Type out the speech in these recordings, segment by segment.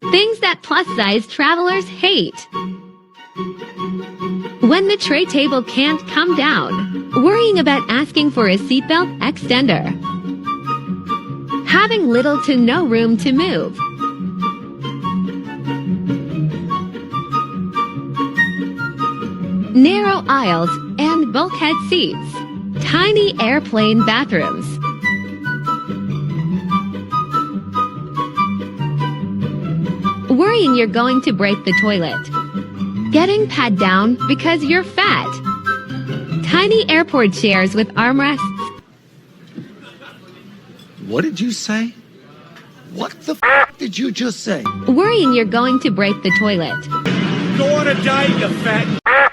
Things that plus-size travelers hate. When the tray table can't come down, worrying about asking for a seatbelt extender. Having little to no room to move. Narrow aisles and bulkhead seats. Tiny airplane bathrooms. Worrying you're going to break the toilet. Getting pat down because you're fat. Tiny airport chairs with armrests. What did you say? What the f did you just say? Worrying you're going to break the toilet. Go on a diet, you fat.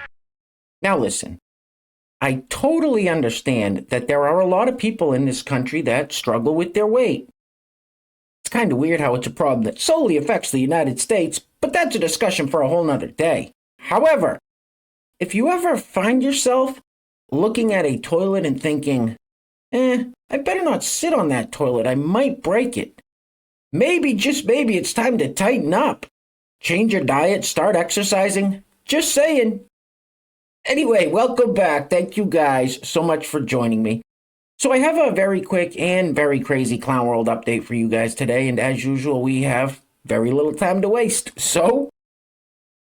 Now listen, I totally understand that there are a lot of people in this country that struggle with their weight. It's kind of weird how it's a problem that solely affects the United States, but that's a discussion for a whole nother day. However, if you ever find yourself looking at a toilet and thinking, I better not sit on that toilet, I might break it. Maybe, just maybe, it's time to tighten up. Change your diet, start exercising. Just saying. Anyway, welcome back. Thank you guys so much for joining me. So I have a very quick and very crazy Clown World update for you guys today, and as usual, we have very little time to waste. So,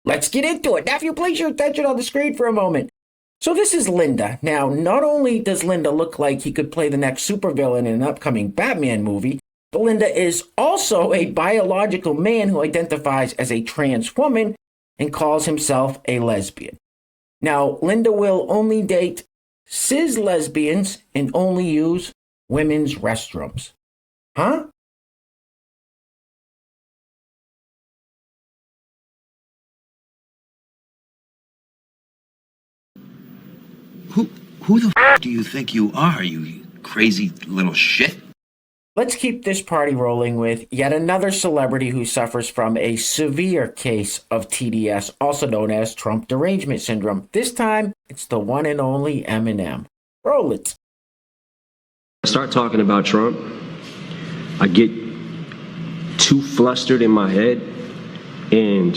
let's get into it. Now, if you place your attention on the screen for a moment. So this is Linda. Now, not only does Linda look like he could play the next supervillain in an upcoming Batman movie, but Linda is also a biological man who identifies as a trans woman and calls himself a lesbian. Now, Linda will only date cis lesbians and only use women's restrooms. Huh? Who the f do you think you are, you crazy little shit? Let's keep this party rolling with yet another celebrity who suffers from a severe case of TDS, also known as Trump derangement syndrome. This time, it's the one and only Eminem. Roll it. I start talking about Trump, I get too flustered in my head, and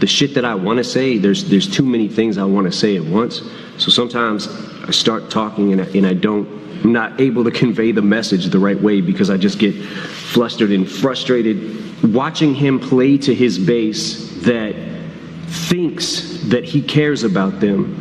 the shit that I want to say, there's too many things I want to say at once. So sometimes I start talking and I'm not able to convey the message the right way because I just get flustered and frustrated. Watching him play to his base that thinks that he cares about them,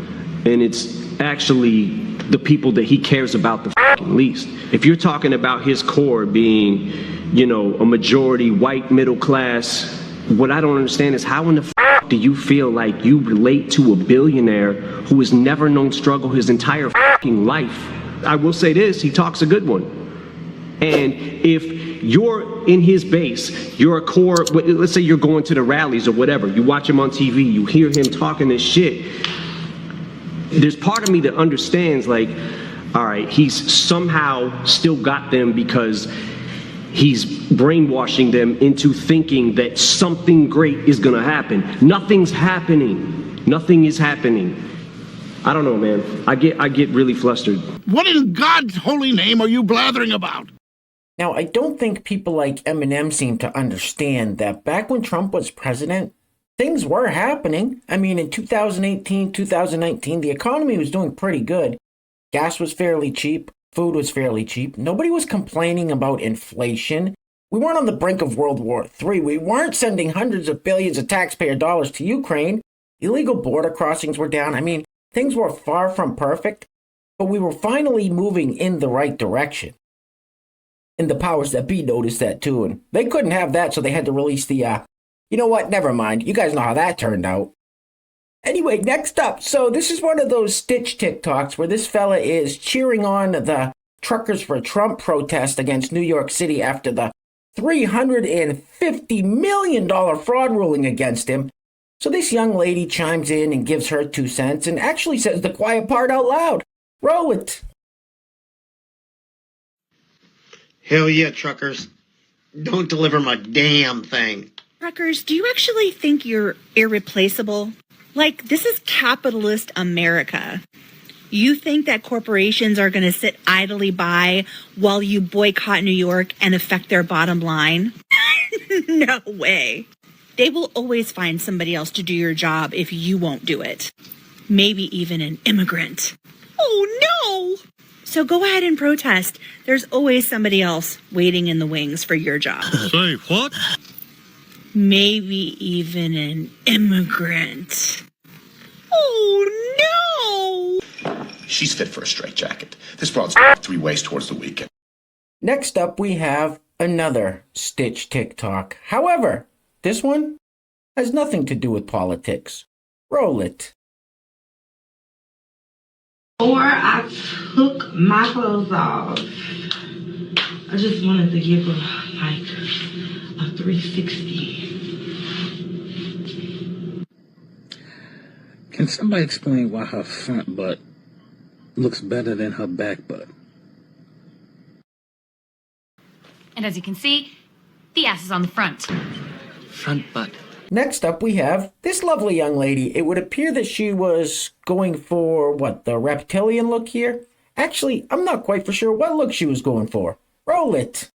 and it's actually the people that he cares about the fucking least. If you're talking about his core being, a majority white middle class, what I don't understand is how in the do you feel like you relate to a billionaire who has never known struggle his entire fucking life? I will say this, he talks a good one. And if you're in his base, you're a core, let's say you're going to the rallies or whatever, you watch him on TV, you hear him talking this shit, there's part of me that understands, like, all right, he's somehow still got them because he's brainwashing them into thinking that something great is gonna happen. Nothing's happening. Nothing is happening. I don't know, man. I get really flustered. What in God's holy name are you blathering about? Now, I don't think people like Eminem seem to understand that back when Trump was president, things were happening. I mean, in 2018, 2019, the economy was doing pretty good. Gas was fairly cheap. Food was fairly cheap. Nobody was complaining about inflation. We weren't on the brink of World War III. We weren't sending hundreds of billions of taxpayer dollars to Ukraine. Illegal border crossings were down. I mean, things were far from perfect, but we were finally moving in the right direction. And the powers that be noticed that too, and they couldn't have that, so they had to release the, you know what, never mind. You guys know how that turned out. Anyway, next up, so this is one of those Stitch TikToks where this fella is cheering on the Truckers for Trump protest against New York City after the $350 million fraud ruling against him. So this young lady chimes in and gives her 2 cents and actually says the quiet part out loud. Roll it. Hell yeah, truckers. Don't deliver my damn thing. Truckers, do you actually think you're irreplaceable? Like, this is capitalist America. You think that corporations are going to sit idly by while you boycott New York and affect their bottom line? No way. They will always find somebody else to do your job if you won't do it. Maybe even an immigrant. Oh, no! So go ahead and protest. There's always somebody else waiting in the wings for your job. Say what? Maybe even an immigrant. Oh, no! She's fit for a straitjacket. This broad's 3 ways towards the weekend. Next up, we have another Stitch TikTok. However, this one has nothing to do with politics. Roll it. Before I took my clothes off, I just wanted to give her like a 360. Can somebody explain why her front butt looks better than her back butt? And as you can see, the ass is on the front. Front butt. Next up, we have this lovely young lady. It would appear that she was going for, the reptilian look here? Actually, I'm not quite for sure what look she was going for. Roll it.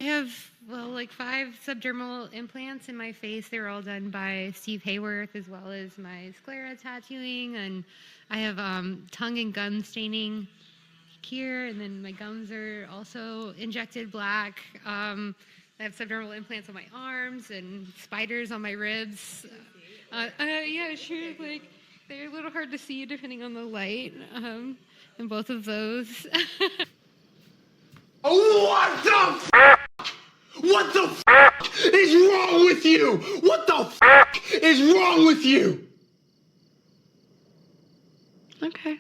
I have, like 5 subdermal implants in my face. They were all done by Steve Hayworth, as well as my sclera tattooing. And I have tongue and gum staining here. And then my gums are also injected black. I have subdermal implants on my arms and spiders on my ribs. Yeah, sure. Like, they're a little hard to see depending on the light. And both of those. What the f***? What the f*** is wrong with you? What the f*** is wrong with you? Okay.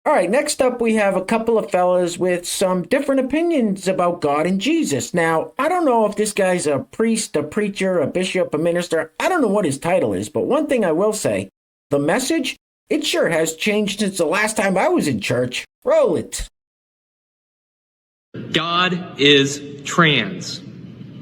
All right, next up, we have a couple of fellas with some different opinions about God and Jesus. Now, I don't know if this guy's a priest, a preacher, a bishop, a minister. I don't know what his title is, but one thing I will say, the message, it sure has changed since the last time I was in church. Roll it. God is trans.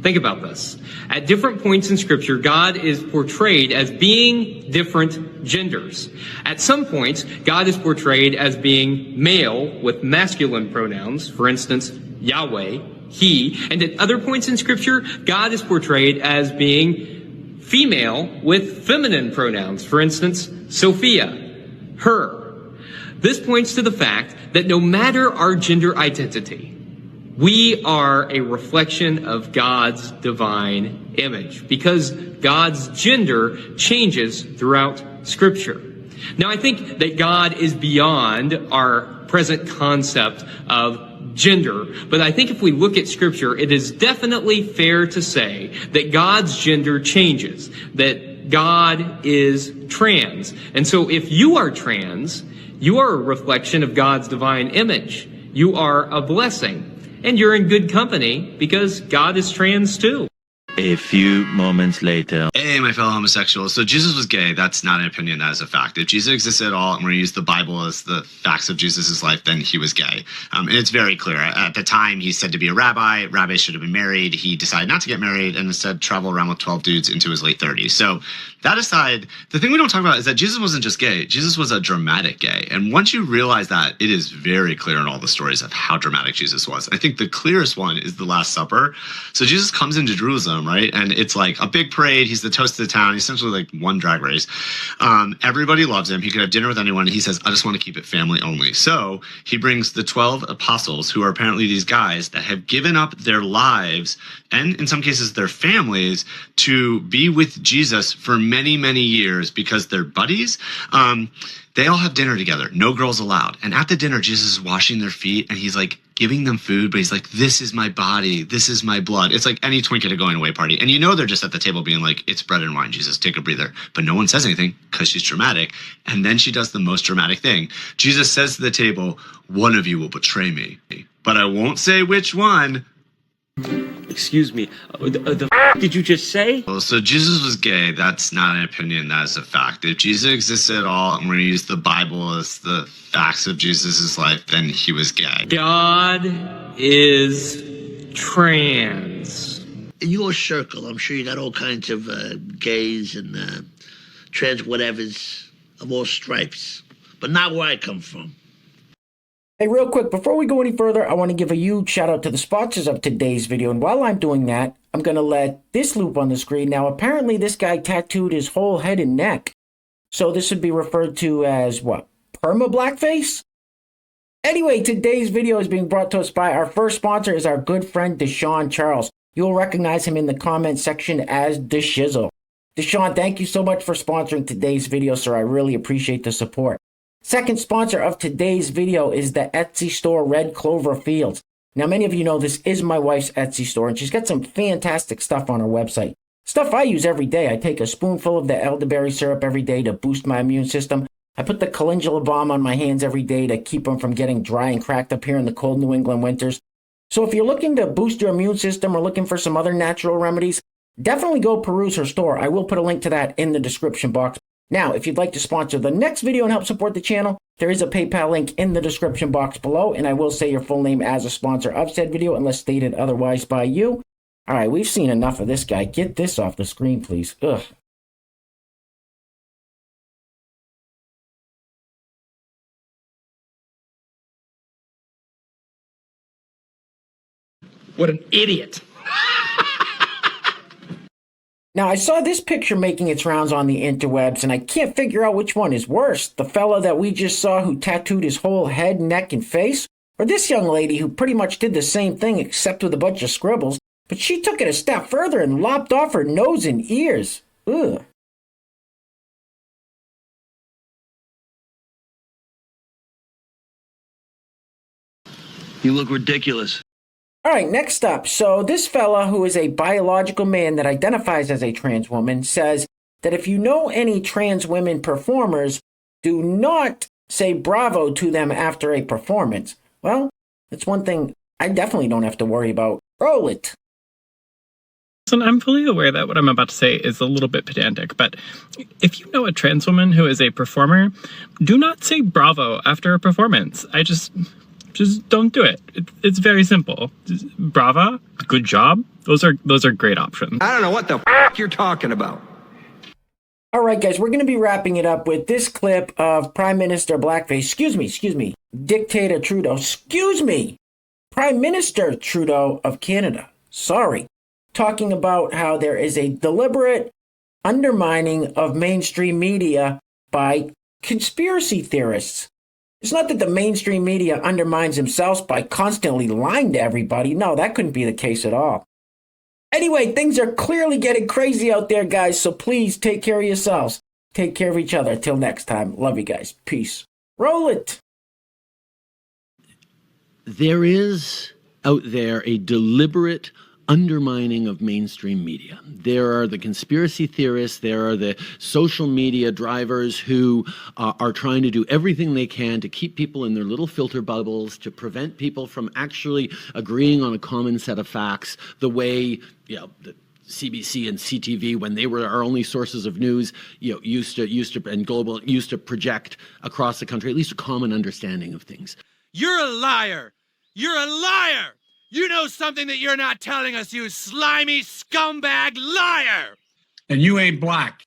Think about this. At different points in Scripture, God is portrayed as being different genders. At some points, God is portrayed as being male with masculine pronouns, for instance, Yahweh, he. And at other points in Scripture, God is portrayed as being female with feminine pronouns, for instance, Sophia, her. This points to the fact that no matter our gender identity, we are a reflection of God's divine image because God's gender changes throughout Scripture. Now, I think that God is beyond our present concept of gender, but I think if we look at Scripture, it is definitely fair to say that God's gender changes, that God is trans. And so if you are trans, you are a reflection of God's divine image. You are a blessing. And you're in good company because God is trans too. A few moments later. Hey, my fellow homosexuals. So Jesus was gay. That's not an opinion. That is a fact. If Jesus existed at all, and we're going to use the Bible as the facts of Jesus' life, then he was gay. And it's very clear. At the time, he's said to be a rabbi. Rabbis should have been married. He decided not to get married and instead travel around with 12 dudes into his late 30s. So that aside, the thing we don't talk about is that Jesus wasn't just gay. Jesus was a dramatic gay. And once you realize that, it is very clear in all the stories of how dramatic Jesus was. I think the clearest one is the Last Supper. So Jesus comes into Jerusalem, right? And it's like a big parade. He's the toast of the town. He's essentially like one drag race. Everybody loves him. He could have dinner with anyone. And he says, I just want to keep it family only. So he brings the 12 apostles, who are apparently these guys that have given up their lives and in some cases their families to be with Jesus for many, many years because they're buddies. They all have dinner together. No girls allowed. And at the dinner, Jesus is washing their feet and he's like giving them food, but he's like, this is my body. This is my blood. It's like any twink at a going away party. And you know they're just at the table being like, it's bread and wine, Jesus, take a breather. But no one says anything because she's dramatic. And then she does the most dramatic thing. Jesus says to the table, one of you will betray me, but I won't say which one. Excuse me, the did you just say? Well, so Jesus was gay. That's not an opinion. That is a fact. If Jesus existed at all, and we're going to use the Bible as the facts of Jesus' life, then he was gay. God is trans. In your circle, I'm sure you got all kinds of gays and trans whatevers of all stripes, but not where I come from. Hey, real quick, before we go any further, I want to give a huge shout out to the sponsors of today's video. And while I'm doing that, I'm going to let this loop on the screen. Now, apparently this guy tattooed his whole head and neck. So this would be referred to as what? Perma blackface? Anyway, today's video is being brought to us by our first sponsor is our good friend Deshaun Charles. You'll recognize him in the comment section as DeShizzle. Deshaun, thank you so much for sponsoring today's video, sir. I really appreciate the support. Second sponsor of today's video is the Etsy store Red Clover Fields. Now, many of you know this is my wife's Etsy store, and she's got some fantastic stuff on her website. Stuff I use every day. I take a spoonful of the elderberry syrup every day to boost my immune system. I put the calendula balm on my hands every day to keep them from getting dry and cracked up here in the cold New England winters. So if you're looking to boost your immune system or looking for some other natural remedies, definitely go peruse her store. I will put a link to that in the description box. Now, if you'd like to sponsor the next video and help support the channel, there is a PayPal link in the description box below, and I will say your full name as a sponsor of said video unless stated otherwise by you. All right, we've seen enough of this guy. Get this off the screen, please. Ugh. What an idiot. Now, I saw this picture making its rounds on the interwebs, and I can't figure out which one is worse. The fella that we just saw who tattooed his whole head, neck, and face? Or this young lady who pretty much did the same thing except with a bunch of scribbles, but she took it a step further and lopped off her nose and ears. Ugh. You look ridiculous. All right, next up. So this fella, who is a biological man that identifies as a trans woman, says that if you know any trans women performers, do not say bravo to them after a performance. Well, that's one thing I definitely don't have to worry about. Roll it. Listen, I'm fully aware that what I'm about to say is a little bit pedantic, but if you know a trans woman who is a performer, do not say bravo after a performance. Just don't do it. It's very simple. Brava, good job. Those are great options. I don't know what the f you're talking about. All right, guys, we're going to be wrapping it up with this clip of Prime Minister Blackface. Excuse me. Dictator Trudeau. Prime Minister Trudeau of Canada. Sorry. Talking about how there is a deliberate undermining of mainstream media by conspiracy theorists. It's not that the mainstream media undermines themselves by constantly lying to everybody. No, that couldn't be the case at all. Anyway, things are clearly getting crazy out there, guys, so please take care of yourselves. Take care of each other. Till next time. Love you guys. Peace. Roll it. There is out there a deliberate undermining of mainstream media. There are the conspiracy theorists, there are the social media drivers who are trying to do everything they can to keep people in their little filter bubbles, to prevent people from actually agreeing on a common set of facts, the way, the CBC and CTV, when they were our only sources of news, used to project across the country at least a common understanding of things. You're a liar. You're a liar. You know something that you're not telling us, you slimy scumbag liar! And you ain't black.